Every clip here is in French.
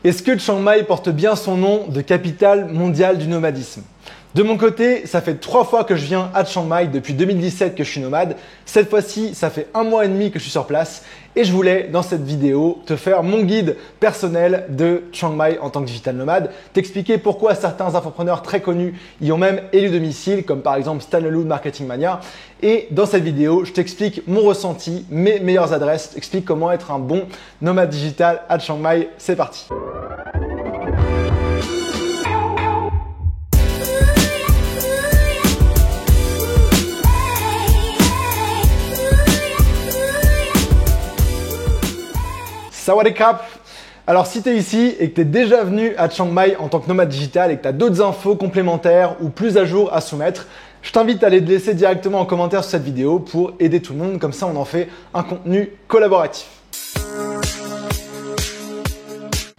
Est-ce que Chiang Mai porte bien son nom de capitale mondiale du nomadisme? De mon côté, ça fait 3 fois que je viens à Chiang Mai depuis 2017 que je suis nomade. Cette fois-ci, ça fait 1 mois et demi que je suis sur place et je voulais, dans cette vidéo, te faire mon guide personnel de Chiang Mai en tant que digital nomade, t'expliquer pourquoi certains infopreneurs très connus y ont même élu domicile, comme par exemple Stan Leloup de Marketing Mania. Et dans cette vidéo, je t'explique mon ressenti, mes meilleures adresses, je t'explique comment être un bon nomade digital à Chiang Mai. C'est parti! Sawadee krap! Alors si tu es ici et que tu es déjà venu à Chiang Mai en tant que nomade digital et que tu as d'autres infos complémentaires ou plus à jour à soumettre, je t'invite à les laisser directement en commentaire sur cette vidéo pour aider tout le monde, comme ça on en fait un contenu collaboratif.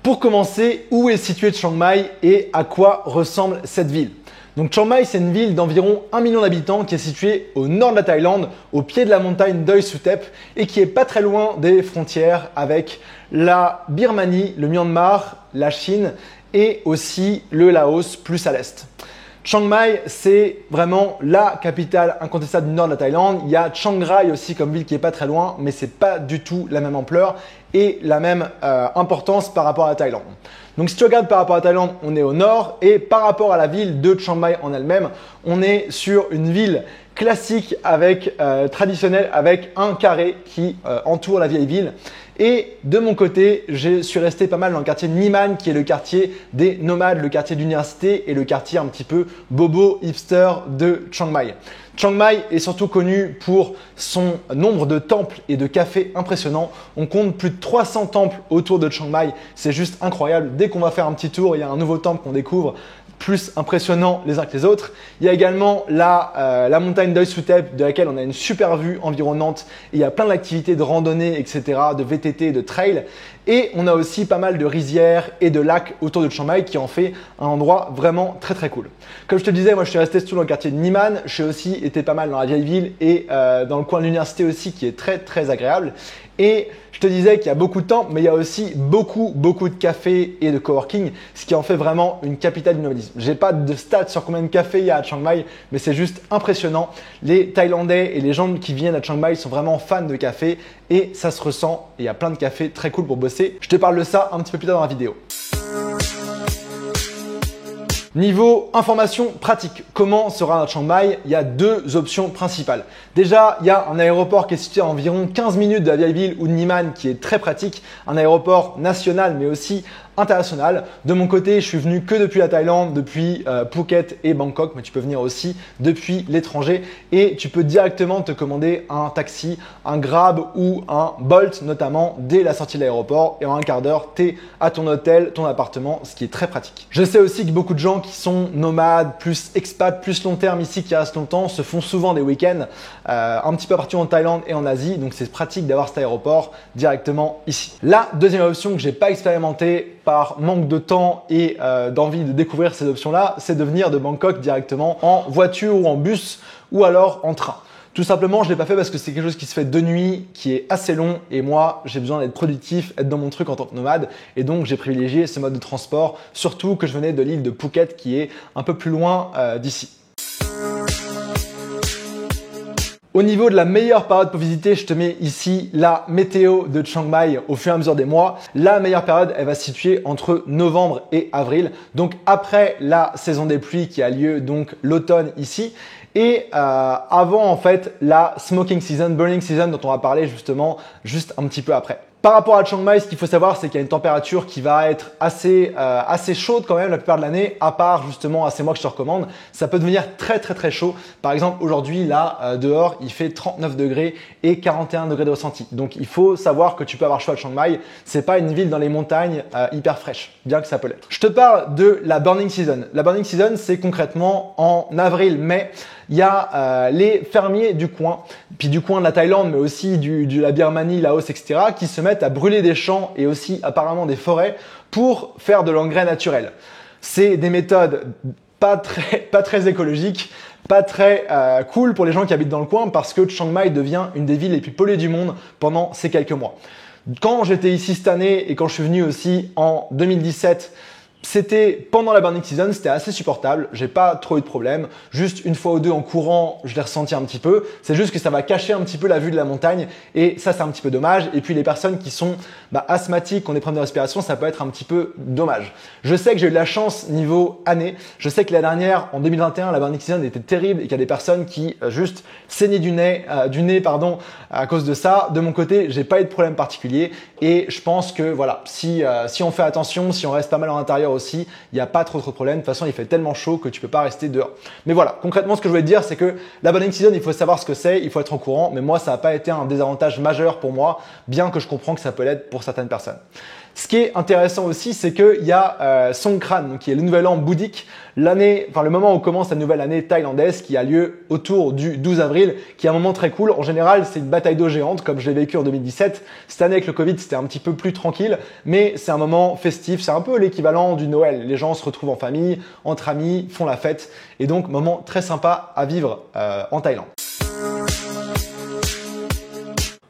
Pour commencer, où est situé Chiang Mai et à quoi ressemble cette ville? Donc Chiang Mai, c'est une ville d'environ 1 million d'habitants qui est située au nord de la Thaïlande, au pied de la montagne Doi Suthep et qui est pas très loin des frontières avec la Birmanie, le Myanmar, la Chine et aussi le Laos plus à l'est. Chiang Mai, c'est vraiment la capitale incontestable du nord de la Thaïlande. Il y a Chiang Rai aussi comme ville qui est pas très loin, mais c'est pas du tout la même ampleur et la même importance par rapport à la Thaïlande. Donc si tu regardes par rapport à la Thaïlande, on est au nord et par rapport à la ville de Chiang Mai en elle-même, on est sur une ville classique avec traditionnelle avec un carré qui entoure la vieille ville. Et de mon côté, je suis resté pas mal dans le quartier de Niman qui est le quartier des nomades, le quartier d'université et le quartier un petit peu bobo hipster de Chiang Mai. Chiang Mai est surtout connu pour son nombre de temples et de cafés impressionnants. On compte plus de 300 temples autour de Chiang Mai. C'est juste incroyable. Dès qu'on va faire un petit tour, il y a un nouveau temple qu'on découvre, plus impressionnants les uns que les autres. Il y a également la montagne Doi Suthep de laquelle on a une super vue environnante. Et il y a plein d'activités de randonnée, etc., de VTT, de trail. Et on a aussi pas mal de rizières et de lacs autour de Chiang Mai qui en fait un endroit vraiment très très cool. Comme je te disais, moi je suis resté surtout dans le quartier de Niman. J'ai aussi été pas mal dans la vieille ville et dans le coin de l'université aussi qui est très très agréable. Et je te disais qu'il y a beaucoup de temples, mais il y a aussi beaucoup de cafés et de coworking, ce qui en fait vraiment une capitale du nomadisme. J'ai pas de stats sur combien de cafés il y a à Chiang Mai, mais c'est juste impressionnant. Les Thaïlandais et les gens qui viennent à Chiang Mai sont vraiment fans de café et ça se ressent. Et il y a plein de cafés très cool pour bosser. Je te parle de ça un petit peu plus tard dans la vidéo. Niveau information pratique, comment sera Chiang Mai? Il y a 2 options principales. Déjà, il y a un aéroport qui est situé à environ 15 minutes de la vieille ville ou de Niman qui est très pratique, un aéroport national mais aussi international. De mon côté, je suis venu que depuis la Thaïlande, depuis Phuket et Bangkok, mais tu peux venir aussi depuis l'étranger et tu peux directement te commander un taxi, un Grab ou un Bolt notamment dès la sortie de l'aéroport et en un quart d'heure, tu es à ton hôtel, ton appartement, ce qui est très pratique. Je sais aussi que beaucoup de gens qui sont nomades, plus expats, plus long terme ici, qui restent longtemps, se font souvent des week-ends un petit peu partout en Thaïlande et en Asie, donc c'est pratique d'avoir cet aéroport directement ici. La deuxième option que j'ai pas expérimentée par manque de temps et d'envie de découvrir ces options-là, c'est de venir de Bangkok directement en voiture ou en bus ou alors en train. Tout simplement, je l'ai pas fait parce que c'est quelque chose qui se fait de nuit, qui est assez long et moi, j'ai besoin d'être productif, être dans mon truc en tant que nomade et donc j'ai privilégié ce mode de transport, surtout que je venais de l'île de Phuket qui est un peu plus loin d'ici. Au niveau de la meilleure période pour visiter, je te mets ici la météo de Chiang Mai au fur et à mesure des mois. La meilleure période, elle va se situer entre novembre et avril, donc après la saison des pluies qui a lieu donc l'automne ici. Et avant en fait la smoking season, burning season dont on va parler justement juste un petit peu après. Par rapport à Chiang Mai, ce qu'il faut savoir, c'est qu'il y a une température qui va être assez chaude quand même la plupart de l'année, à part justement à ces mois que je te recommande. Ça peut devenir très chaud. Par exemple, aujourd'hui, là, dehors, il fait 39 degrés et 41 degrés de ressenti. Donc, il faut savoir que tu peux avoir chaud à Chiang Mai. C'est pas une ville dans les montagnes hyper fraîche, bien que ça peut l'être. Je te parle de la burning season. La burning season, c'est concrètement en avril-mai. Il y a les fermiers du coin, puis du coin de la Thaïlande, mais aussi de la Birmanie, Laos, etc., qui se mettent à brûler des champs et aussi apparemment des forêts pour faire de l'engrais naturel. C'est des méthodes pas très écologiques Pas très cool pour les gens qui habitent dans le coin parce que Chiang Mai devient une des villes les plus polluées du monde pendant ces quelques mois. Quand j'étais ici cette année et quand je suis venu aussi en 2017, c'était pendant la burning season, c'était assez supportable, j'ai pas trop eu de problème, juste une fois ou deux en courant, je l'ai ressenti un petit peu, c'est juste que ça va cacher un petit peu la vue de la montagne et ça c'est un petit peu dommage. Et puis les personnes qui sont asthmatiques, qui ont des problèmes de respiration, ça peut être un petit peu dommage. Je sais que j'ai eu de la chance niveau année, je sais que la dernière, en 2021, la burning season était terrible et qu'il y a des personnes qui juste saignaient du nez à cause de ça. De mon côté, j'ai pas eu de problème particulier et je pense que voilà, si on fait attention, si on reste pas mal en intérieur aussi, il n'y a pas trop de problème. De toute façon, il fait tellement chaud que tu peux pas rester dehors. Mais voilà, concrètement, ce que je voulais te dire, c'est que la burning season, il faut savoir ce que c'est, il faut être au courant. Mais moi, ça n'a pas été un désavantage majeur pour moi, bien que je comprends que ça peut l'être pour certaines personnes. Ce qui est intéressant aussi, c'est qu'il y a Songkran, donc qui est le nouvel an bouddhique, le moment où commence la nouvelle année thaïlandaise qui a lieu autour du 12 avril, qui est un moment très cool. En général, c'est une bataille d'eau géante, comme je l'ai vécu en 2017. Cette année, avec le Covid, c'était un petit peu plus tranquille, mais c'est un moment festif. C'est un peu l'équivalent du Noël. Les gens se retrouvent en famille, entre amis, font la fête. Et donc, moment très sympa à vivre en Thaïlande.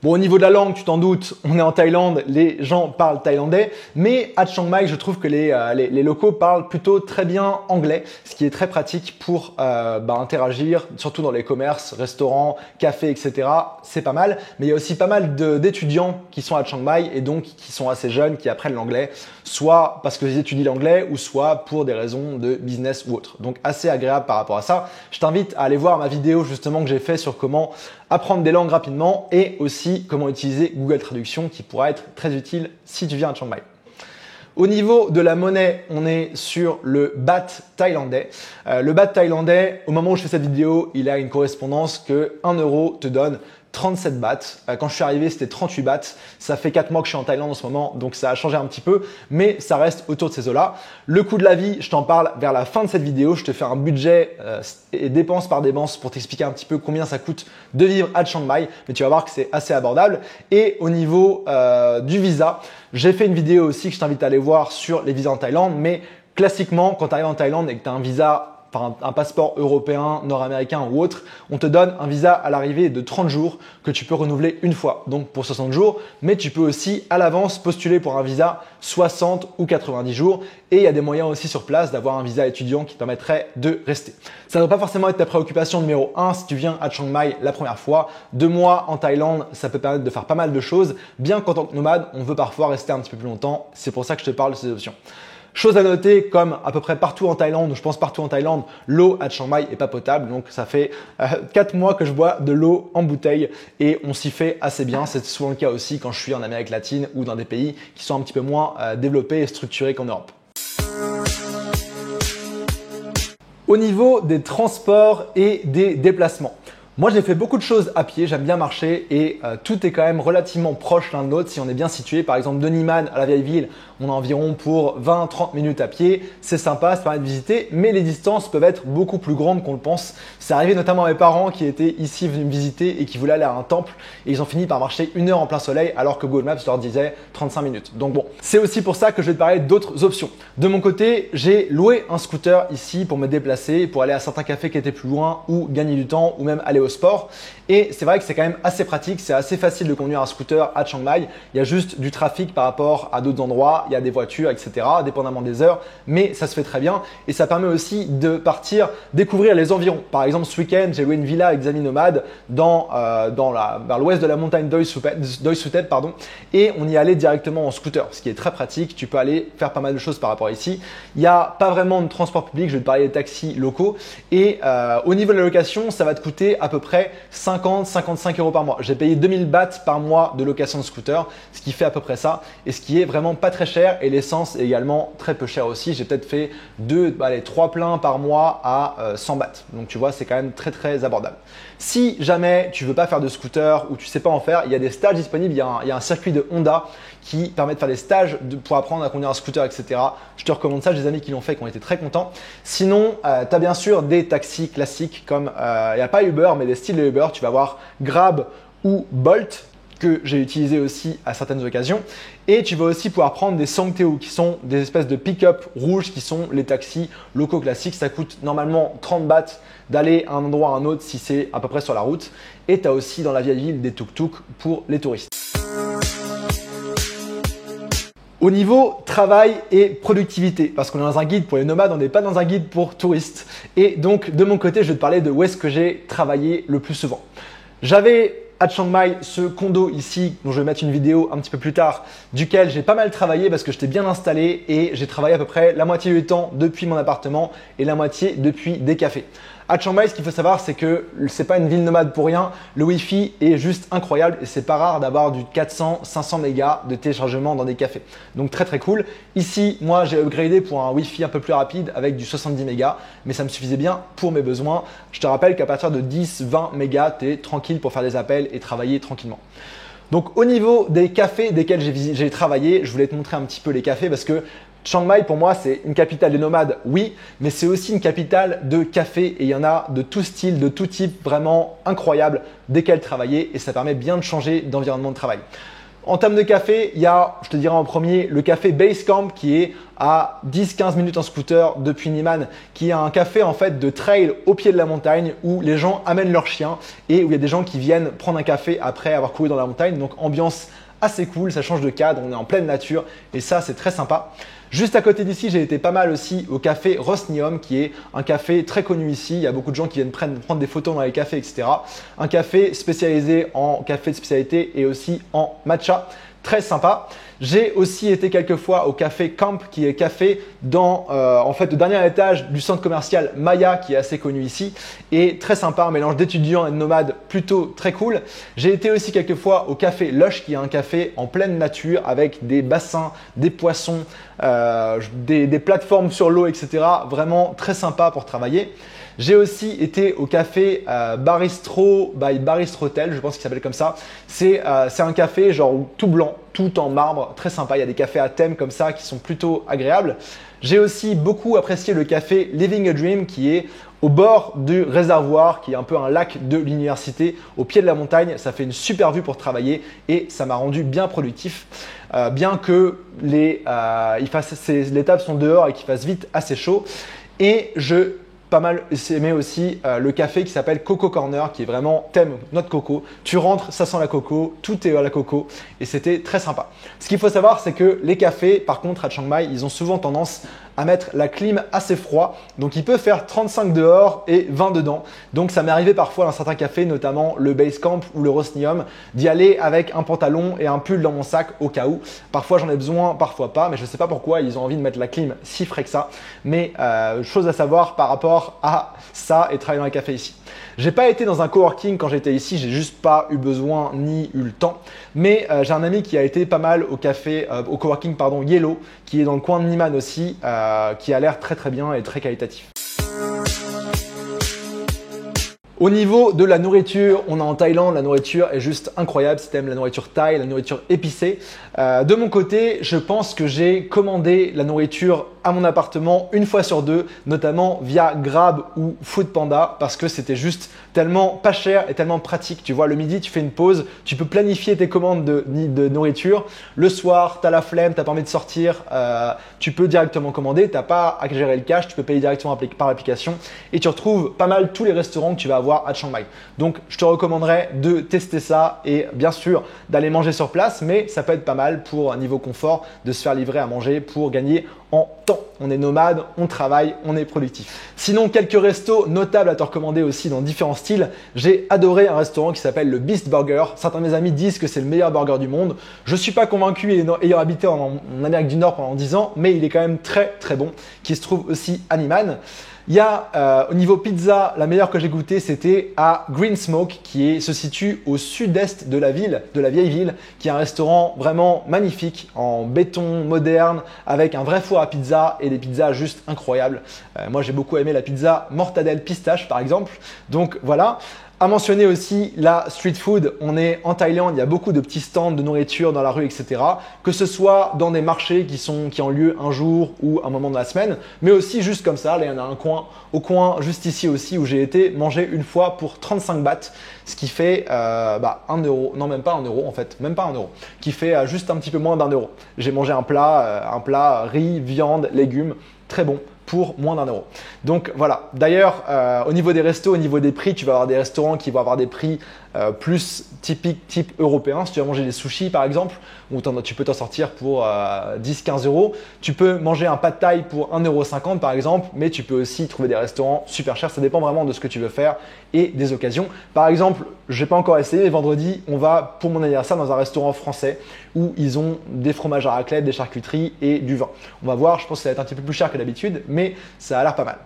Bon, au niveau de la langue, tu t'en doutes, on est en Thaïlande, les gens parlent thaïlandais, mais à Chiang Mai, je trouve que les locaux parlent plutôt très bien anglais, ce qui est très pratique pour interagir, surtout dans les commerces, restaurants, cafés, etc. C'est pas mal, mais il y a aussi pas mal d'étudiants qui sont à Chiang Mai et donc qui sont assez jeunes, qui apprennent l'anglais, soit parce qu'ils étudient l'anglais ou soit pour des raisons de business ou autre. Donc assez agréable par rapport à ça. Je t'invite à aller voir ma vidéo justement que j'ai fait sur comment apprendre des langues rapidement et aussi comment utiliser Google Traduction qui pourra être très utile si tu viens à Chiang Mai. Au niveau de la monnaie, on est sur le baht thaïlandais. Le baht thaïlandais, au moment où je fais cette vidéo, il a une correspondance que 1 euro te donne 37 bahts. Quand je suis arrivé, c'était 38 bahts. Ça fait 4 mois que je suis en Thaïlande en ce moment, donc ça a changé un petit peu, mais ça reste autour de ces eaux-là. Le coût de la vie, je t'en parle vers la fin de cette vidéo. Je te fais un budget et dépense par dépense pour t'expliquer un petit peu combien ça coûte de vivre à Chiang Mai, mais tu vas voir que c'est assez abordable. Et au niveau du visa, j'ai fait une vidéo aussi que je t'invite à aller voir sur les visas en Thaïlande, mais classiquement, quand tu arrives en Thaïlande et que tu as un visa un passeport européen, nord-américain ou autre, on te donne un visa à l'arrivée de 30 jours que tu peux renouveler une fois, donc pour 60 jours, mais tu peux aussi à l'avance postuler pour un visa 60 ou 90 jours et il y a des moyens aussi sur place d'avoir un visa étudiant qui te permettrait de rester. Ça ne doit pas forcément être ta préoccupation numéro 1 si tu viens à Chiang Mai la première fois. 2 mois en Thaïlande, ça peut permettre de faire pas mal de choses, bien qu'en tant que nomade, on veut parfois rester un petit peu plus longtemps. C'est pour ça que je te parle de ces options. Chose à noter, comme à peu près partout en Thaïlande, ou je pense partout en Thaïlande, l'eau à Chiang Mai est pas potable. Donc ça fait 4 mois que je bois de l'eau en bouteille et on s'y fait assez bien. C'est souvent le cas aussi quand je suis en Amérique latine ou dans des pays qui sont un petit peu moins développés et structurés qu'en Europe. Au niveau des transports et des déplacements. Moi, j'ai fait beaucoup de choses à pied, j'aime bien marcher et tout est quand même relativement proche l'un de l'autre si on est bien situé. Par exemple, de Niman à la vieille ville, on a environ pour 20-30 minutes à pied. C'est sympa, ça permet de visiter, mais les distances peuvent être beaucoup plus grandes qu'on le pense. C'est arrivé notamment à mes parents qui étaient ici venus me visiter et qui voulaient aller à un temple et ils ont fini par marcher 1 heure en plein soleil alors que Google Maps leur disait 35 minutes. Donc bon, c'est aussi pour ça que je vais te parler d'autres options. De mon côté, j'ai loué un scooter ici pour me déplacer, pour aller à certains cafés qui étaient plus loin ou gagner du temps ou même aller au sport. Et c'est vrai que c'est quand même assez pratique, c'est assez facile de conduire un scooter à Chiang Mai. Il y a juste du trafic par rapport à d'autres endroits, il y a des voitures, etc. dépendamment des heures, mais ça se fait très bien et ça permet aussi de partir découvrir les environs. Par exemple, ce week-end, j'ai loué une villa avec des amis nomades vers l'ouest de la montagne Doi Suthep, et on y allait directement en scooter, ce qui est très pratique. Tu peux aller faire pas mal de choses par rapport à ici. Il n'y a pas vraiment de transport public, je vais te parler des taxis locaux et au niveau de la location, ça va te coûter à peu près 50-55 euros par mois. J'ai payé 2000 bahts par mois de location de scooter, ce qui fait à peu près ça et ce qui est vraiment pas très cher et l'essence est également très peu cher aussi. J'ai peut-être fait 3 pleins par mois à 100 bahts. Donc tu vois, c'est quand même très très abordable. Si jamais tu veux pas faire de scooter ou tu sais pas en faire, il y a des stages disponibles. Il y a un circuit de Honda qui permet de faire des stages pour apprendre à conduire un scooter, etc. Je te recommande ça, j'ai des amis qui l'ont fait, qui ont été très contents. Sinon, tu as bien sûr des taxis classiques comme, il n'y a pas Uber, mais des styles de Uber. Tu vas avoir Grab ou Bolt. que j'ai utilisé aussi à certaines occasions. Et tu vas aussi pouvoir prendre des Songteo qui sont des espèces de pick-up rouges qui sont les taxis locaux classiques. Ça coûte normalement 30 bahts d'aller à un endroit à un autre si c'est à peu près sur la route. Et tu as aussi dans la vieille ville des tuk-tuk pour les touristes. Au niveau travail et productivité, parce qu'on est dans un guide pour les nomades, on n'est pas dans un guide pour touristes. Et donc de mon côté, je vais te parler de où est-ce que j'ai travaillé le plus souvent. J'avais à Chiang Mai ce condo ici, dont je vais mettre une vidéo un petit peu plus tard, duquel j'ai pas mal travaillé parce que j'étais bien installé et j'ai travaillé à peu près la moitié du temps depuis mon appartement et la moitié depuis des cafés. À Chiang Mai, ce qu'il faut savoir, c'est que c'est pas une ville nomade pour rien. Le Wi-Fi est juste incroyable et c'est pas rare d'avoir du 400-500 mégas de téléchargement dans des cafés. Donc très très cool. Ici, moi, j'ai upgradé pour un Wi-Fi un peu plus rapide avec du 70 mégas, mais ça me suffisait bien pour mes besoins. Je te rappelle qu'à partir de 10-20 mégas, tu es tranquille pour faire des appels et travailler tranquillement. Donc au niveau des cafés desquels j'ai travaillé, je voulais te montrer un petit peu les cafés parce que Chiang Mai, pour moi, c'est une capitale des nomades, oui, mais c'est aussi une capitale de café et il y en a de tout style, de tout type, vraiment incroyable desquels travailler et ça permet bien de changer d'environnement de travail. En termes de café, il y a, je te dirais en premier, le café Basecamp qui est à 10-15 minutes en scooter depuis Niman, qui est un café en fait de trail au pied de la montagne où les gens amènent leurs chiens et où il y a des gens qui viennent prendre un café après avoir couru dans la montagne. Donc ambiance assez cool, ça change de cadre, on est en pleine nature et ça c'est très sympa. Juste à côté d'ici, j'ai été pas mal aussi au café Rosnium qui est un café très connu ici. Il y a beaucoup de gens qui viennent prendre des photos dans les cafés, etc. Un café spécialisé en café de spécialité et aussi en matcha. Très sympa. J'ai aussi été quelques fois au café Camp qui est café dans en fait le dernier étage du centre commercial Maya qui est assez connu ici et très sympa, un mélange d'étudiants et de nomades plutôt très cool. J'ai été aussi quelques fois au café Lush qui est un café en pleine nature avec des bassins, des poissons, des plateformes sur l'eau, etc. Vraiment très sympa pour travailler. J'ai aussi été au café Baristro by Baristrotel, je pense qu'il s'appelle comme ça. C'est un café genre tout blanc, tout en marbre, très sympa. Il y a des cafés à thème comme ça qui sont plutôt agréables. J'ai aussi beaucoup apprécié le café Living a Dream qui est au bord du réservoir, qui est un peu un lac de l'université, au pied de la montagne. Ça fait une super vue pour travailler et ça m'a rendu bien productif. Bien que les tables sont dehors et qu'il fasse vite assez chaud. Et pas mal aimé aussi le café qui s'appelle Coco Corner qui est vraiment thème noix de coco. Tu rentres, ça sent la coco, tout est à la coco et c'était très sympa. Ce qu'il faut savoir, c'est que les cafés, par contre, à Chiang Mai, ils ont souvent tendance à mettre la clim assez froid. Donc, il peut faire 35 dehors et 20 dedans. Donc, ça m'est arrivé parfois dans certains cafés, notamment le Basecamp ou le Rosnium, d'y aller avec un pantalon et un pull dans mon sac au cas où. Parfois, j'en ai besoin, parfois pas. Mais je ne sais pas pourquoi ils ont envie de mettre la clim si frais que ça. Mais chose à savoir par rapport à ça et travailler dans les cafés ici. J'ai pas été dans un coworking quand j'étais ici, j'ai juste pas eu besoin ni eu le temps. Mais j'ai un ami qui a été pas mal au coworking Yellow, qui est dans le coin de Niman aussi, qui a l'air très très bien et très qualitatif. Au niveau de la nourriture, on est en Thaïlande, la nourriture est juste incroyable. Si tu aimes la nourriture thaï, la nourriture épicée. De mon côté, je pense que j'ai commandé la nourriture à mon appartement une fois sur deux, notamment via Grab ou Foodpanda parce que c'était juste tellement pas cher et tellement pratique. Tu vois, le midi, tu fais une pause, tu peux planifier tes commandes de nourriture. Le soir, tu as la flemme, tu n'as pas envie de sortir, tu peux directement commander, tu n'as pas à gérer le cash, tu peux payer directement par l'application et tu retrouves pas mal tous les restaurants que tu vas avoir à Chiang Mai. Donc, je te recommanderais de tester ça et bien sûr d'aller manger sur place, mais ça peut être pas mal pour un niveau confort de se faire livrer à manger pour gagner en temps. On est nomade, on travaille, on est productif. Sinon, quelques restos notables à te recommander aussi dans différents styles. J'ai adoré un restaurant qui s'appelle le Beast Burger. Certains de mes amis disent que c'est le meilleur burger du monde. Je ne suis pas convaincu ayant habité en Amérique du Nord pendant 10 ans, mais il est quand même très très bon, qui se trouve aussi à Niman. Il y a au niveau pizza, la meilleure que j'ai goûtée, c'était à Green Smoke qui se situe au sud-est de la ville, de la vieille ville, qui est un restaurant vraiment magnifique en béton moderne avec un vrai four à pizza et des pizzas juste incroyables. Moi, j'ai beaucoup aimé la pizza mortadelle pistache par exemple. Donc voilà. À mentionner aussi la street food. On est en Thaïlande, il y a beaucoup de petits stands de nourriture dans la rue, etc. Que ce soit dans des marchés qui ont lieu un jour ou un moment de la semaine, mais aussi juste comme ça. Là, il y en a un coin, au coin juste ici aussi où j'ai été manger une fois pour 35 bahts, ce qui fait 1 euro, non même pas 1 euro en fait, même pas 1 euro, qui fait juste un petit peu moins d'1 euro. J'ai mangé un plat riz, viande, légumes, très bon, pour moins d'1 euro. Donc voilà. D'ailleurs, au niveau des restos, au niveau des prix, tu vas avoir des restaurants qui vont avoir des prix plus typiques, type européen. Si tu vas manger des sushis par exemple, où tu peux t'en sortir pour 10-15 euros. Tu peux manger un pad thai pour 1,50 € par exemple, mais tu peux aussi trouver des restaurants super chers. Ça dépend vraiment de ce que tu veux faire et des occasions. Par exemple, je n'ai pas encore essayé, mais vendredi, on va pour mon anniversaire dans un restaurant français où ils ont des fromages à raclette, des charcuteries et du vin. On va voir, je pense que ça va être un petit peu plus cher que d'habitude, mais ça a l'air pas mal.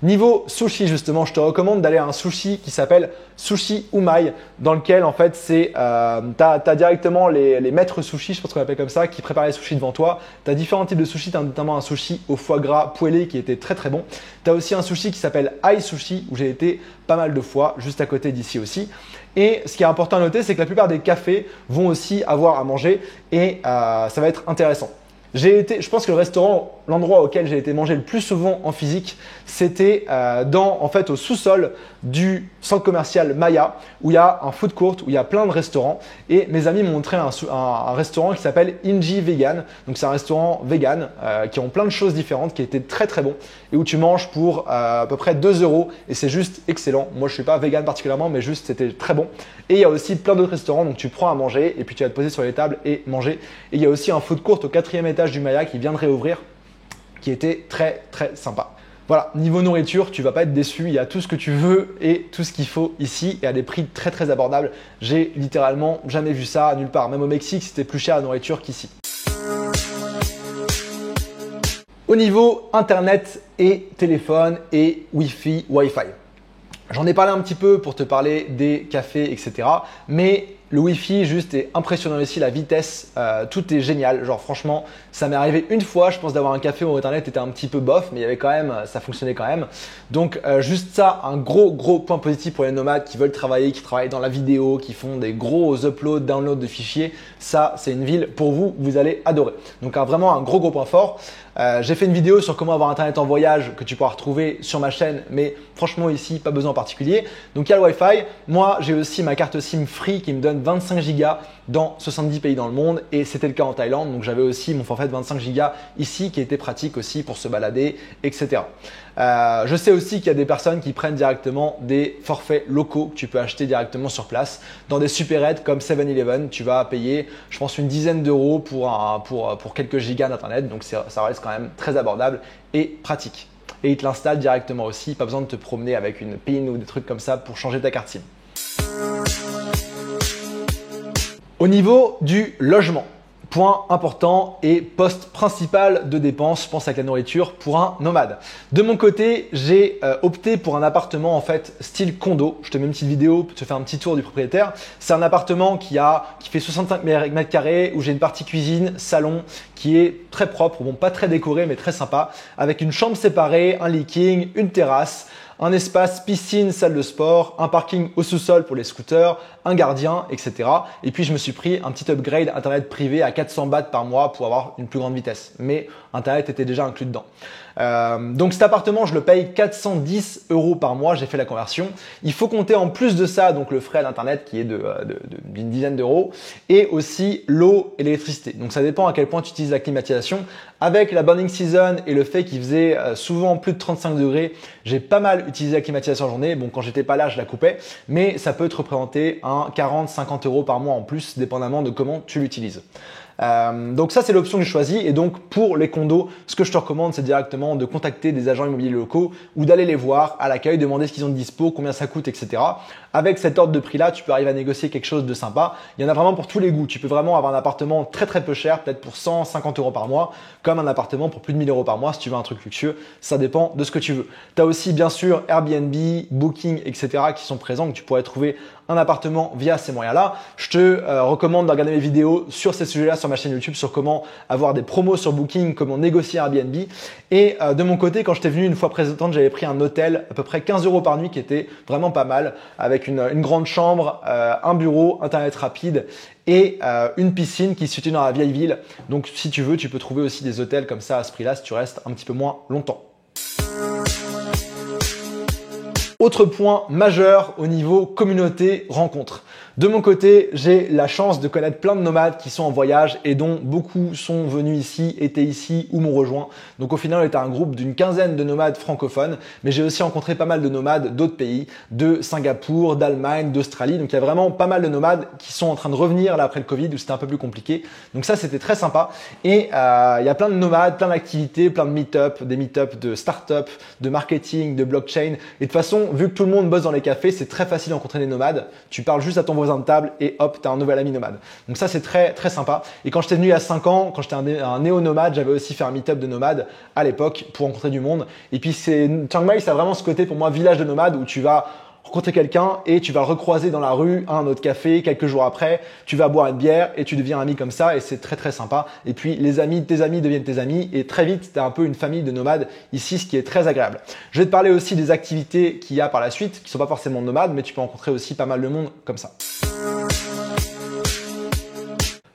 Niveau sushi justement, je te recommande d'aller à un sushi qui s'appelle Sushi Umai, dans lequel en fait c'est t'as directement les maîtres sushi, je pense qu'on l'appelle comme ça, qui préparent les sushis devant toi. Tu as différents types de sushis, tu as notamment un sushi au foie gras poêlé qui était très très bon. Tu as aussi un sushi qui s'appelle Ai Sushi où j'ai été pas mal de fois, juste à côté d'ici aussi. Et ce qui est important à noter, c'est que la plupart des cafés vont aussi avoir à manger et ça va être intéressant. Je pense que le restaurant, l'endroit auquel j'ai été manger le plus souvent en physique, c'était au sous-sol du centre commercial Maya, où il y a un food court, où il y a plein de restaurants. Et mes amis m'ont montré un restaurant qui s'appelle Inji Vegan. Donc c'est un restaurant vegan qui ont plein de choses différentes, qui était très très bon et où tu manges pour à peu près 2 euros et c'est juste excellent. Moi je suis pas vegan particulièrement, mais juste c'était très bon. Et il y a aussi plein d'autres restaurants, donc tu prends à manger et puis tu vas te poser sur les tables et manger. Et il y a aussi un food court au 4e étage du Maya qui vient de réouvrir, qui était très très sympa. Voilà, niveau nourriture, tu vas pas être déçu, il y a tout ce que tu veux et tout ce qu'il faut ici et à des prix très très abordables. J'ai littéralement jamais vu ça nulle part, même au Mexique c'était plus cher la nourriture qu'ici. Au niveau internet et téléphone et Wi-Fi. J'en ai parlé un petit peu pour te parler des cafés, etc. Mais le Wi-Fi juste est impressionnant ici, la vitesse, tout est génial. Genre franchement, ça m'est arrivé une fois, je pense d'avoir un café où Internet était un petit peu bof, mais il y avait quand même, ça fonctionnait quand même. Donc juste ça, un gros point positif pour les nomades qui veulent travailler, qui travaillent dans la vidéo, qui font des gros uploads, downloads de fichiers. Ça, c'est une ville pour vous, vous allez adorer. Donc vraiment un gros point fort. J'ai fait une vidéo sur comment avoir Internet en voyage que tu pourras retrouver sur ma chaîne, mais franchement ici, pas besoin en particulier. Donc il y a le Wi-Fi. Moi, j'ai aussi ma carte SIM free qui me donne 25 Go dans 70 pays dans le monde et c'était le cas en Thaïlande. Donc j'avais aussi mon forfait de 25 Go ici qui était pratique aussi pour se balader, etc. Je sais aussi qu'il y a des personnes qui prennent directement des forfaits locaux que tu peux acheter directement sur place. Dans des supérettes comme 7-Eleven, tu vas payer, je pense, une dizaine d'euros pour quelques gigas d'internet. Donc ça reste quand même très abordable et pratique. Et ils te l'installent directement aussi, pas besoin de te promener avec une PIN ou des trucs comme ça pour changer ta carte SIM. Au niveau du logement, point important et poste principal de dépense, je pense avec la nourriture pour un nomade. De mon côté, j'ai opté pour un appartement en fait style condo. Je te mets une petite vidéo pour te faire un petit tour du propriétaire. C'est un appartement qui fait 65 mètres carrés où j'ai une partie cuisine, salon qui est très propre, bon pas très décoré mais très sympa, avec une chambre séparée, un leaking, une terrasse, un espace piscine, salle de sport, un parking au sous-sol pour les scooters, un gardien, etc. Et puis je me suis pris un petit upgrade internet privé à 400 bahts par mois pour avoir une plus grande vitesse. Mais internet était déjà inclus dedans. Donc cet appartement, je le paye 410 euros par mois, j'ai fait la conversion. Il faut compter en plus de ça donc le frais d'internet qui est d'une dizaine d'euros et aussi l'eau et l'électricité. Donc ça dépend à quel point tu utilises la climatisation. Avec la burning season et le fait qu'il faisait souvent plus de 35 degrés, j'ai pas mal utilisé la climatisation en journée. Bon, quand j'étais pas là, je la coupais, mais ça peut te représenter un 40-50 euros par mois en plus, dépendamment de comment tu l'utilises. Donc ça c'est l'option que j'ai choisie et donc pour les condos ce que je te recommande c'est directement de contacter des agents immobiliers locaux ou d'aller les voir à l'accueil, demander ce qu'ils ont de dispo, combien ça coûte, etc. Avec cet ordre de prix là tu peux arriver à négocier quelque chose de sympa. Il y en a vraiment pour tous les goûts. Tu peux vraiment avoir un appartement très peu cher, peut-être pour 150 euros par mois, comme un appartement pour plus de 1000 euros par mois si tu veux un truc luxueux. Ça dépend de ce que tu veux. Tu as aussi bien sûr Airbnb, Booking, etc. qui sont présents, que tu pourrais trouver un appartement via ces moyens-là. Je te recommande de regarder mes vidéos sur ces sujets-là sur ma chaîne YouTube, sur comment avoir des promos sur Booking, comment négocier Airbnb. Et de mon côté, quand j'étais venu une fois précédente, j'avais pris un hôtel à peu près 15 € par nuit qui était vraiment pas mal, avec une grande chambre, un bureau, internet rapide et une piscine qui se situe dans la vieille ville. Donc si tu veux, tu peux trouver aussi des hôtels comme ça à ce prix-là si tu restes un petit peu moins longtemps. Autre point majeur au niveau communauté rencontre. De mon côté, j'ai la chance de connaître plein de nomades qui sont en voyage et dont beaucoup sont venus ici, étaient ici ou m'ont rejoint. Donc au final, on était un groupe d'une quinzaine de nomades francophones, mais j'ai aussi rencontré pas mal de nomades d'autres pays, de Singapour, d'Allemagne, d'Australie. Donc il y a vraiment pas mal de nomades qui sont en train de revenir là après le Covid où c'était un peu plus compliqué. Donc ça, c'était très sympa. Et il y a plein de nomades, plein d'activités, plein de meet-up, des meet-up de start-up, de marketing, de blockchain. Et de toute façon, vu que tout le monde bosse dans les cafés, c'est très facile de rencontrer des nomades. Tu parles juste à ton voisin de table et hop, tu as un nouvel ami nomade. Donc ça, c'est très très sympa. Et quand j'étais venu il y a 5 ans, quand j'étais un néo-nomade, j'avais aussi fait un meet-up de nomades à l'époque pour rencontrer du monde. Et puis Chiang Mai, ça a vraiment ce côté pour moi village de nomades où tu vas rencontrer quelqu'un et tu vas le recroiser dans la rue à un autre café quelques jours après, tu vas boire une bière et tu deviens ami comme ça et c'est très très sympa. Et puis les amis de tes amis deviennent tes amis et très vite tu as un peu une famille de nomades ici, ce qui est très agréable. Je vais te parler aussi des activités qu'il y a par la suite qui sont pas forcément nomades mais tu peux rencontrer aussi pas mal de monde comme ça.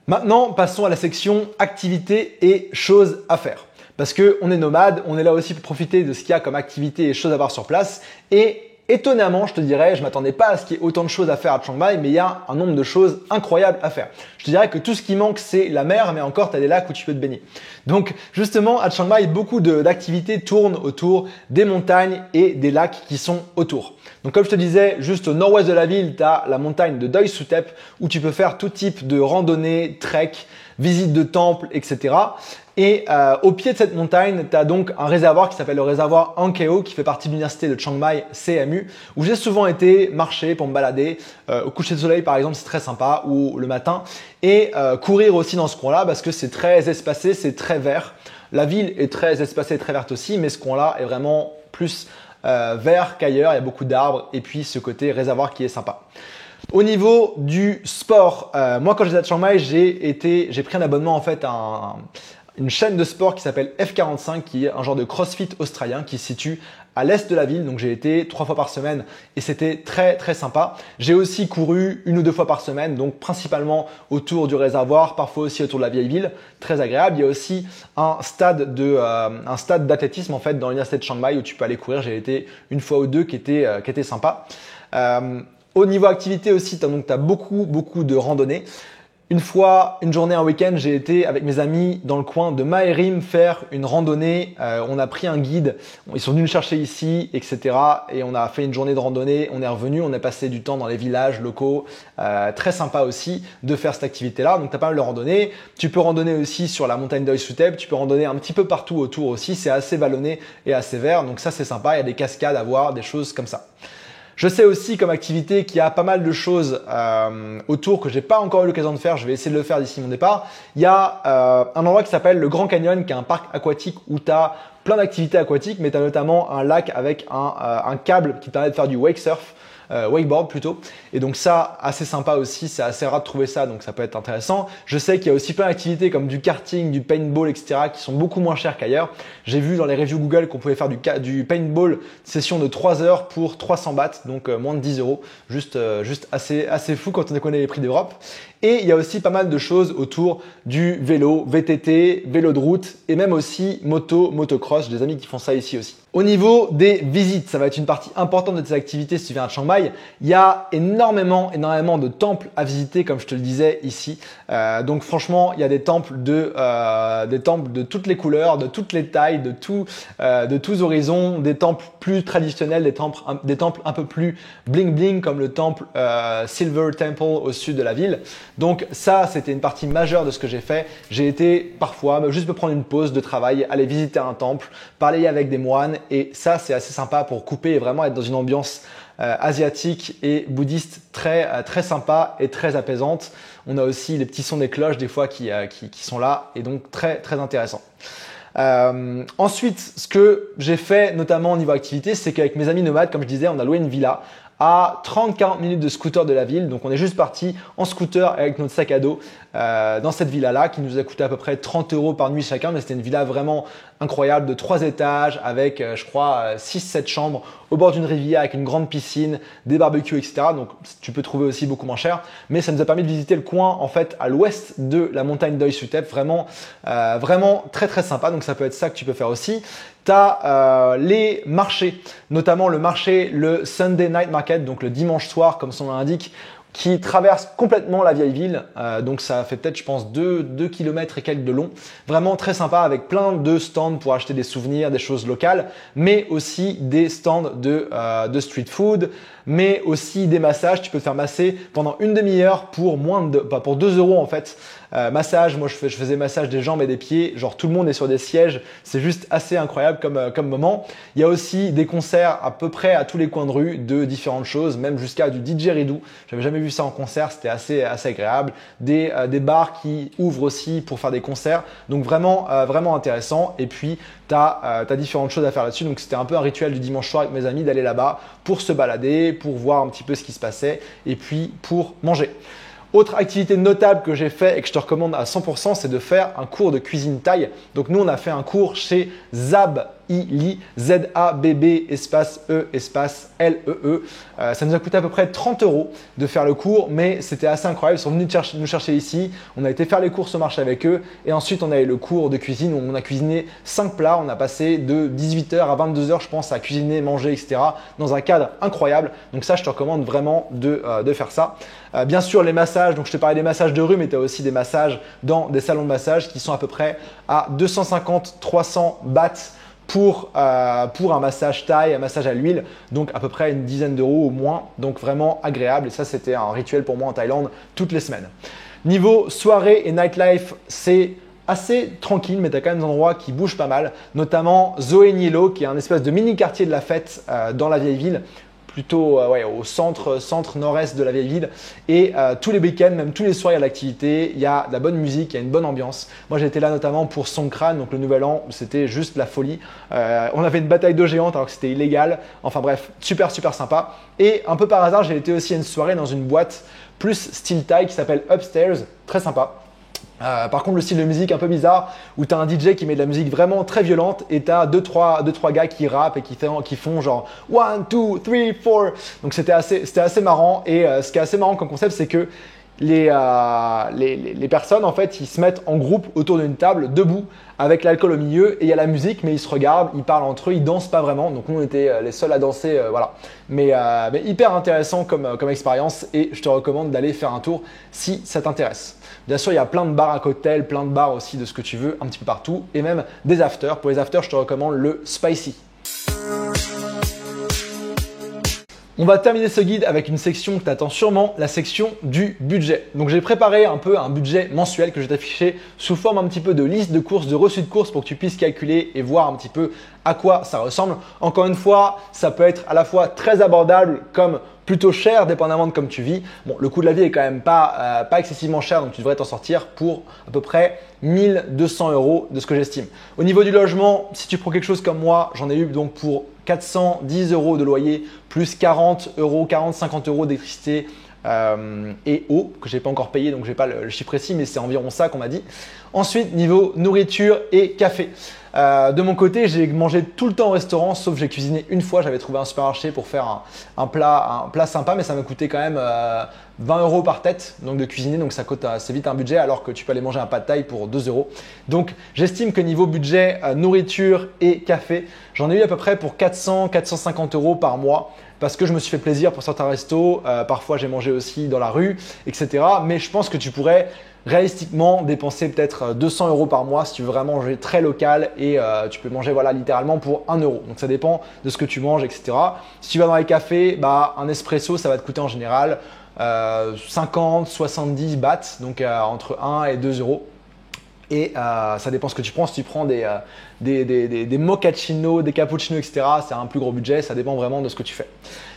Maintenant, passons à la section activités et choses à faire. Parce qu'on est nomade, on est là aussi pour profiter de ce qu'il y a comme activités et choses à voir sur place. Et étonnamment, je te dirais, je m'attendais pas à ce qu'il y ait autant de choses à faire à Chiang Mai, mais il y a un nombre de choses incroyables à faire. Je te dirais que tout ce qui manque, c'est la mer, mais encore, tu as des lacs où tu peux te baigner. Donc, justement, à Chiang Mai, beaucoup d'activités tournent autour des montagnes et des lacs qui sont autour. Donc, comme je te disais, juste au nord-ouest de la ville, tu as la montagne de Doi Suthep où tu peux faire tout type de randonnée, trek, visite de temples, etc. Et au pied de cette montagne, tu as donc un réservoir qui s'appelle le réservoir Ankeo qui fait partie de l'université de Chiang Mai CMU où j'ai souvent été marcher pour me balader. Au coucher de soleil par exemple, c'est très sympa ou le matin. Et courir aussi dans ce coin-là parce que c'est très espacé, c'est très vert. La ville est très espacée et très verte aussi, mais ce coin-là est vraiment plus vert qu'ailleurs. Il y a beaucoup d'arbres et puis ce côté réservoir qui est sympa. Au niveau du sport, moi quand j'étais à Chiang Mai, j'ai pris un abonnement en fait à une chaîne de sport qui s'appelle F45 qui est un genre de crossfit australien qui se situe à l'est de la ville. Donc j'ai été 3 fois par semaine et c'était très très sympa. J'ai aussi couru 1 ou 2 fois par semaine, donc principalement autour du réservoir, parfois aussi autour de la vieille ville, très agréable. Il y a aussi un stade d'athlétisme en fait dans l'université de Chiang Mai où tu peux aller courir. J'ai été 1 fois ou 2 qui était sympa. Au niveau activité aussi, tu as beaucoup de randonnées. Une fois, une journée, un week-end, j'ai été avec mes amis dans le coin de Mae Rim faire une randonnée. On a pris un guide, ils sont venus nous chercher ici, etc. Et on a fait une journée de randonnée, on est revenu, on a passé du temps dans les villages locaux. Très sympa aussi de faire cette activité-là. Donc, tu as pas mal de randonnées. Tu peux randonner aussi sur la montagne Doi Suthep. Tu peux randonner un petit peu partout autour aussi. C'est assez vallonné et assez vert. Donc ça, c'est sympa. Il y a des cascades à voir, des choses comme ça. Je sais aussi comme activité qu'il y a pas mal de choses autour que j'ai pas encore eu l'occasion de faire. Je vais essayer de le faire d'ici mon départ. Il y a un endroit qui s'appelle le Grand Canyon, qui est un parc aquatique où tu as plein d'activités aquatiques, mais tu as notamment un lac avec un câble qui te permet de faire du wake surf. Wakeboard plutôt. Et donc ça, assez sympa aussi, c'est assez rare de trouver ça, donc ça peut être intéressant. Je sais qu'il y a aussi plein d'activités comme du karting, du paintball, etc. qui sont beaucoup moins chères qu'ailleurs. J'ai vu dans les reviews Google qu'on pouvait faire du paintball session de 3 heures pour 300 bahts, donc moins de 10 €. Juste assez fou quand on connaît les prix d'Europe. Et il y a aussi pas mal de choses autour du vélo, VTT, vélo de route et même aussi motocross. J'ai des amis qui font ça ici aussi. Au niveau des visites, ça va être une partie importante de tes activités si tu viens à Chiang Mai. Il y a énormément de temples à visiter, comme je te le disais ici. Donc franchement, il y a des temples de toutes les couleurs, de toutes les tailles, de tous horizons, des temples plus traditionnels, des temples un peu plus bling bling comme le temple Silver Temple au sud de la ville. Donc ça, c'était une partie majeure de ce que j'ai fait. J'ai été parfois juste me prendre une pause de travail, aller visiter un temple, parler avec des moines et ça, c'est assez sympa pour couper et vraiment être dans une ambiance asiatique et bouddhiste très sympa et très apaisante. On a aussi les petits sons des cloches des fois qui sont là et donc très intéressant. Ensuite, ce que j'ai fait notamment au niveau activité, c'est qu'avec mes amis nomades, comme je disais, on a loué une villa à 30-40 minutes de scooter de la ville. Donc on est juste parti en scooter avec notre sac à dos dans cette villa-là qui nous a coûté à peu près 30 € par nuit chacun. Mais c'était une villa vraiment incroyable de 3 étages avec je crois 6-7 chambres au bord d'une rivière avec une grande piscine, des barbecues, etc. Donc tu peux trouver aussi beaucoup moins cher. Mais ça nous a permis de visiter le coin en fait à l'ouest de la montagne Doi Suthep. Vraiment très très sympa. Donc ça peut être ça que tu peux faire aussi. Tu as les marchés, notamment le marché, le Sunday Night Market, donc le dimanche soir comme son nom l'indique, qui traverse complètement la vieille ville. Donc ça fait peut-être je pense 2 km et quelques de long. Vraiment très sympa avec plein de stands pour acheter des souvenirs, des choses locales, mais aussi des stands de street food, mais aussi des massages. Tu peux te faire masser pendant une demi-heure pour pour 2 € en fait. Massage, moi je faisais massage des jambes et des pieds, genre tout le monde est sur des sièges, c'est juste assez incroyable comme moment. Il y a aussi des concerts à peu près à tous les coins de rue de différentes choses, même jusqu'à du didgeridoo. J'avais jamais vu ça en concert, c'était assez agréable. Des bars qui ouvrent aussi pour faire des concerts, donc vraiment intéressant. Et puis tu as différentes choses à faire là-dessus, donc c'était un peu un rituel du dimanche soir avec mes amis d'aller là-bas pour se balader, pour voir un petit peu ce qui se passait et puis pour manger. Autre activité notable que j'ai fait et que je te recommande à 100%, c'est de faire un cours de cuisine thaï. Donc nous, on a fait un cours chez Zab Li, Z-A-B-B espace E espace L-E-E. Ça nous a coûté à peu près 30 € de faire le cours, mais c'était assez incroyable. Ils sont venus nous chercher ici. On a été faire les courses au marché avec eux et ensuite on a eu le cours de cuisine où on a cuisiné 5 plats. On a passé de 18 h à 22 h, je pense, à cuisiner, manger, etc. dans un cadre incroyable. Donc ça, je te recommande vraiment de faire ça. Bien sûr, les massages. Donc je te parlais des massages de rue, mais tu as aussi des massages dans des salons de massage qui sont à peu près à 250-300 bahts pour un massage thaï, un massage à l'huile, donc à peu près une dizaine d'euros au moins, donc vraiment agréable. Et ça, c'était un rituel pour moi en Thaïlande toutes les semaines. Niveau soirée et nightlife, c'est assez tranquille, mais tu as quand même des endroits qui bougent pas mal, notamment Zoe Nielo, qui est un espèce de mini quartier de la fête dans la vieille ville, plutôt au centre nord-est de la vieille ville. Et tous les week-ends, même tous les soirs, il y a de l'activité, il y a de la bonne musique, il y a une bonne ambiance. Moi, j'étais là notamment pour Songkran, donc le nouvel an, c'était juste la folie. On avait une bataille d'eau géante alors que c'était illégal. Enfin bref, super sympa. Et un peu par hasard, j'ai été aussi à une soirée dans une boîte plus style Thai qui s'appelle Upstairs, très sympa. Par contre, le style de musique un peu bizarre où tu as un DJ qui met de la musique vraiment très violente et tu as 2-3 gars qui rappent et qui font genre 1, 2, 3, 4. Donc c'était assez marrant. Et ce qui est assez marrant comme concept, c'est que les personnes en fait ils se mettent en groupe autour d'une table debout avec l'alcool au milieu et il y a la musique, mais ils se regardent, ils parlent entre eux, ils dansent pas vraiment. Donc nous on était les seuls à danser, voilà. Mais hyper intéressant comme expérience et je te recommande d'aller faire un tour si ça t'intéresse. Bien sûr, il y a plein de bars à cocktails, plein de bars aussi de ce que tu veux un petit peu partout et même des afters. Pour les afters, je te recommande le Spicy. On va terminer ce guide avec une section que t'attends sûrement, la section du budget. Donc j'ai préparé un peu un budget mensuel que je vais t'afficher sous forme un petit peu de liste de courses, de reçus de courses pour que tu puisses calculer et voir un petit peu à quoi ça ressemble. Encore une fois, ça peut être à la fois très abordable comme plutôt cher dépendamment de comme tu vis. Bon, le coût de la vie est quand même pas excessivement cher, donc tu devrais t'en sortir pour à peu près 1200 € de ce que j'estime. Au niveau du logement, si tu prends quelque chose comme moi, j'en ai eu donc pour 410 € de loyer plus 40 €, 40-50 € d'électricité et eau que j'ai pas encore payé, donc j'ai pas le chiffre précis, mais c'est environ ça qu'on m'a dit. Ensuite, niveau nourriture et café. De mon côté, j'ai mangé tout le temps au restaurant, sauf j'ai cuisiné une fois. J'avais trouvé un supermarché pour faire un plat sympa, mais ça m'a coûté quand même 20 € par tête donc de cuisiner, donc ça coûte assez vite un budget alors que tu peux aller manger un pad thaï pour 2 €. Donc j'estime que niveau budget nourriture et café, j'en ai eu à peu près pour 400-450 € par mois parce que je me suis fait plaisir pour certains restos. Parfois j'ai mangé aussi dans la rue, etc. Mais je pense que tu pourrais réalistiquement dépenser peut-être 200 € par mois si tu veux vraiment manger très local et tu peux manger voilà, littéralement pour 1 €. Donc ça dépend de ce que tu manges, etc. Si tu vas dans les cafés, un espresso ça va te coûter en général 50-70 bahts, donc entre 1 et 2 €. Et ça dépend ce que tu prends. Si tu prends des mochaccino, des cappuccinos, etc., c'est un plus gros budget. Ça dépend vraiment de ce que tu fais.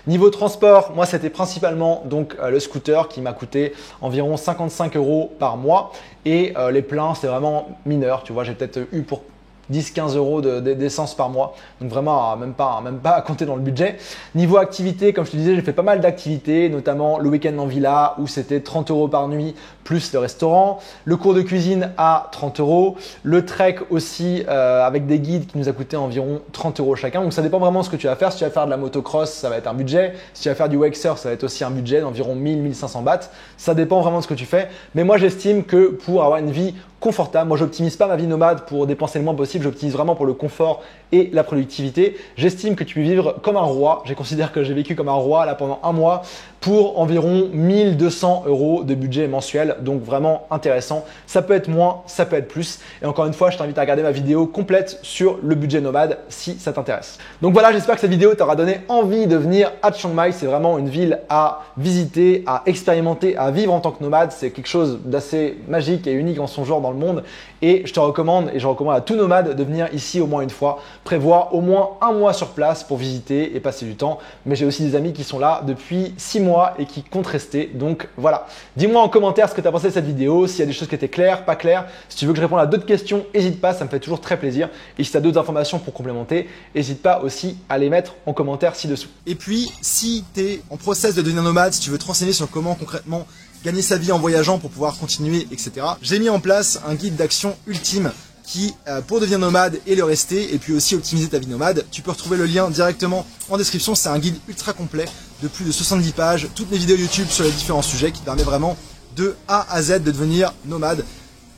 Niveau transport, moi, c'était principalement donc le scooter qui m'a coûté environ 55 € par mois. Et les pleins, c'est vraiment mineur. Tu vois, j'ai peut-être eu pour 10-15 euros d'essence par mois. Donc vraiment, même pas à compter dans le budget. Niveau activité, comme je te disais, j'ai fait pas mal d'activités, notamment le week-end en villa où c'était 30 euros par nuit plus le restaurant. Le cours de cuisine à 30 euros. Le trek aussi avec des guides qui nous a coûté environ 30 euros chacun. Donc ça dépend vraiment de ce que tu vas faire. Si tu vas faire de la motocross, ça va être un budget. Si tu vas faire du wakesurf, ça va être aussi un budget d'environ 1000-1500 bahts. Ça dépend vraiment de ce que tu fais. Mais moi, j'estime que pour avoir une vie confortable, moi j'optimise pas ma vie nomade pour dépenser le moins possible, j'optimise vraiment pour le confort et la productivité. J'estime que tu peux vivre comme un roi. Je considère que j'ai vécu comme un roi là pendant un mois pour environ 1200 euros de budget mensuel. Donc vraiment intéressant. Ça peut être moins, ça peut être plus. Et encore une fois, je t'invite à regarder ma vidéo complète sur le budget nomade si ça t'intéresse. Donc voilà, j'espère que cette vidéo t'aura donné envie de venir à Chiang Mai. C'est vraiment une ville à visiter, à expérimenter, à vivre en tant que nomade. C'est quelque chose d'assez magique et unique en son genre dans le monde. Et je te recommande, et je recommande à tout nomade de venir ici au moins une fois. Prévoir au moins un mois sur place pour visiter et passer du temps. Mais j'ai aussi des amis qui sont là depuis 6 mois et qui comptent rester. Donc voilà. Dis-moi en commentaire ce que tu as pensé de cette vidéo, s'il y a des choses qui étaient claires, pas claires. Si tu veux que je réponde à d'autres questions, n'hésite pas, ça me fait toujours très plaisir. Et si tu as d'autres informations pour complémenter, n'hésite pas aussi à les mettre en commentaire ci-dessous. Et puis, si tu es en process de devenir nomade, si tu veux te renseigner sur comment concrètement gagner sa vie en voyageant pour pouvoir continuer, etc. J'ai mis en place un guide d'action ultime qui, pour devenir nomade et le rester, et puis aussi optimiser ta vie nomade. Tu peux retrouver le lien directement en description. C'est un guide ultra complet de plus de 70 pages, toutes les vidéos YouTube sur les différents sujets qui te permet vraiment de A à Z de devenir nomade,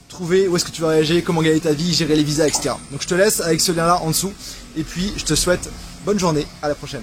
trouver où est-ce que tu vas voyager, comment gagner ta vie, gérer les visas, etc. Donc je te laisse avec ce lien là en dessous, et puis je te souhaite bonne journée, à la prochaine.